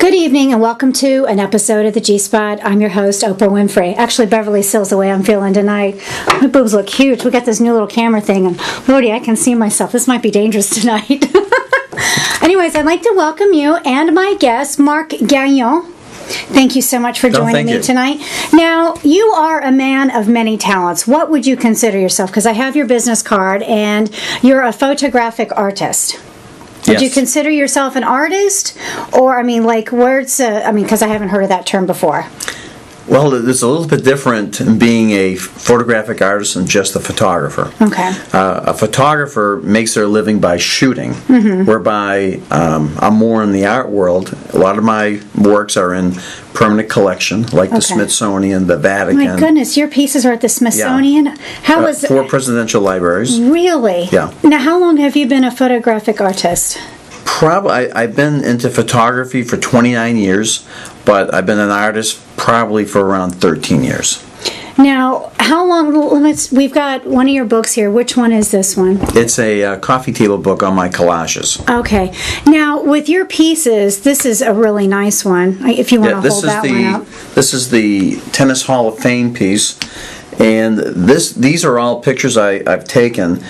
Good evening and welcome to an episode of the G-Spot. I'm your host, Oprah Winfrey. Actually, Beverly Sills the way I'm feeling tonight. My boobs look huge. We got this new little camera thing, and Lordy, I can see myself. This might be dangerous tonight. Anyways, I'd like to welcome you and my guest, Marc Gagnon. Thank you so much for joining me tonight. Now, you are a man of many talents. What would you consider yourself? Because I have your business card, and you're a photographic artist. Would you consider yourself an artist? Or, like, words, because I haven't heard of that term before. Well, it's a little bit different in being a photographic artist than just a photographer. Okay. A photographer makes their living by shooting, whereby I'm more in the art world. A lot of my works are in permanent collection, like the Smithsonian, the Vatican. My goodness, your pieces are at the Smithsonian? Yeah. How was 4 presidential libraries. Really? Yeah. Now, how long have you been a photographic artist? I've been into photography for 29 years, but I've been an artist probably for around 13 years. Now, how long, we've got one of your books here. Which one is this one? It's a coffee table book on my collages. Okay. Now, with your pieces, this is a really nice one, if you want to hold that one up. This is the Tennis Hall of Fame piece, and these are all pictures I've taken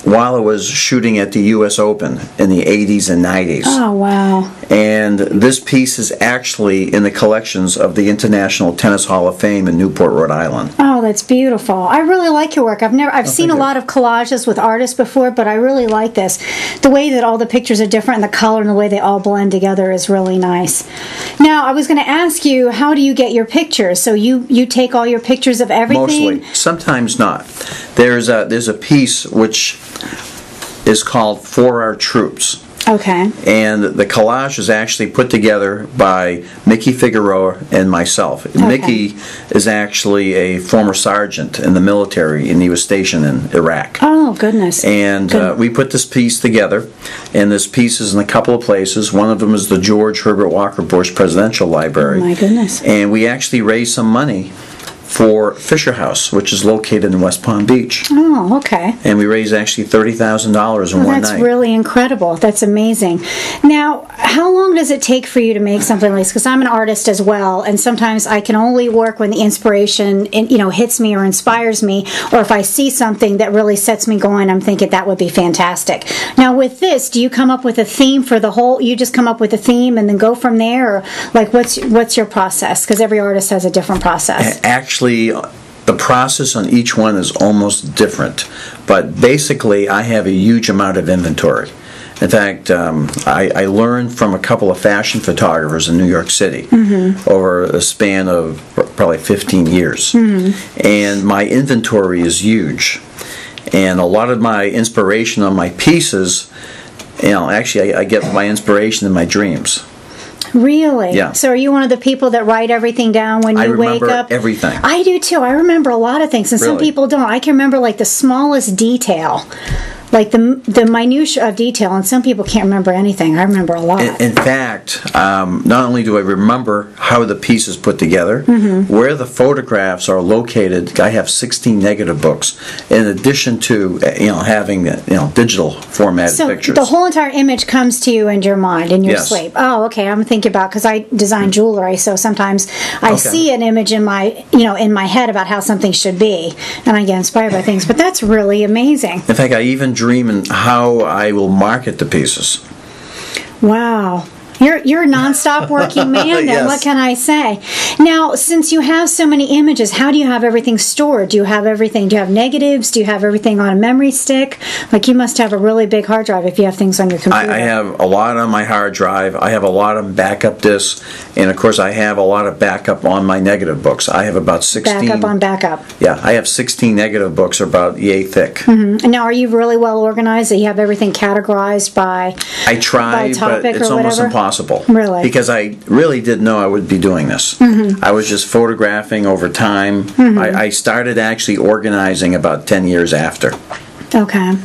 while I was shooting at the U.S. Open in the 80s and 90s. Oh, wow. And this piece is actually in the collections of the International Tennis Hall of Fame in Newport, Rhode Island. Oh, that's beautiful. I really like your work. I've seen a lot of collages with artists before, but I really like this. The way that all the pictures are different and the color and the way they all blend together is really nice. Now, I was going to ask you, how do you get your pictures? So you take all your pictures of everything? Mostly. Sometimes not. There's a piece which is called For Our Troops. Okay. And the collage is actually put together by Mickey Figueroa and myself. Okay. Mickey is actually a former sergeant in the military, and he was stationed in Iraq. Oh, goodness. And we put this piece together, and this piece is in a couple of places. One of them is the George Herbert Walker Bush Presidential Library. Oh, my goodness. And we actually raised some money for Fisher House, which is located in West Palm Beach. Oh, okay. And we raised actually $30,000 in one night. That's really incredible. That's amazing. Now, how long does it take for you to make something like this? Because I'm an artist as well, and sometimes I can only work when the inspiration hits me or inspires me, or if I see something that really sets me going, I'm thinking that would be fantastic. Now, with this, do you come up with a theme for the whole? You just come up with a theme and then go from there, or like what's your process? Because every artist has a different process. Actually, the process on each one is almost different, but basically I have a huge amount of inventory. In fact, I learned from a couple of fashion photographers in New York City over a span of probably 15 years. And my inventory is huge. And a lot of my inspiration on my pieces, actually I get my inspiration in my dreams. Really? Yeah. So are you one of the people that write everything down when you wake up? I remember everything. I do too. I remember a lot of things, and some people don't. I can remember like the smallest detail, like the minutiae of detail, and some people can't remember anything. I remember a lot. In fact, not only do I remember how the piece is put together, where the photographs are located. I have 16 negative books, in addition to having digital formatted pictures. So the whole entire image comes to you in your mind, in your sleep. Oh, okay. I'm thinking about, because I design jewelry, so sometimes I see an image in my in my head about how something should be, and I get inspired by things. But that's really amazing. In fact, I even dream in how I will market the pieces. Wow. You're a non-stop working man then. Yes. What can I say? Now, since you have so many images, how do you have everything stored? Do you have everything? Do you have negatives? Do you have everything on a memory stick? Like, you must have a really big hard drive if you have things on your computer. I have a lot on my hard drive. I have a lot of backup discs. And, of course, I have a lot of backup on my negative books. I have about 16. Backup on backup. Yeah, I have 16 negative books about yay thick. And now, are you really well organized? That you have everything categorized by I try, by topic, but it's or almost whatever? impossible. Really? Because I really didn't know I would be doing this. I was just photographing over time. I started actually organizing about 10 years after. Okay.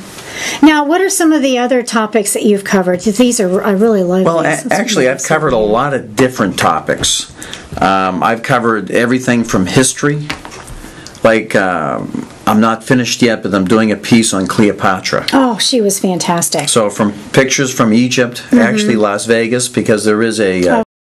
Now, what are some of the other topics that you've covered? These are, I really love these. Well, actually, I've covered a lot of different topics. I've covered everything from history, like I'm not finished yet, but I'm doing a piece on Cleopatra. Oh, she was fantastic. So from pictures from Egypt, actually Las Vegas, because there is a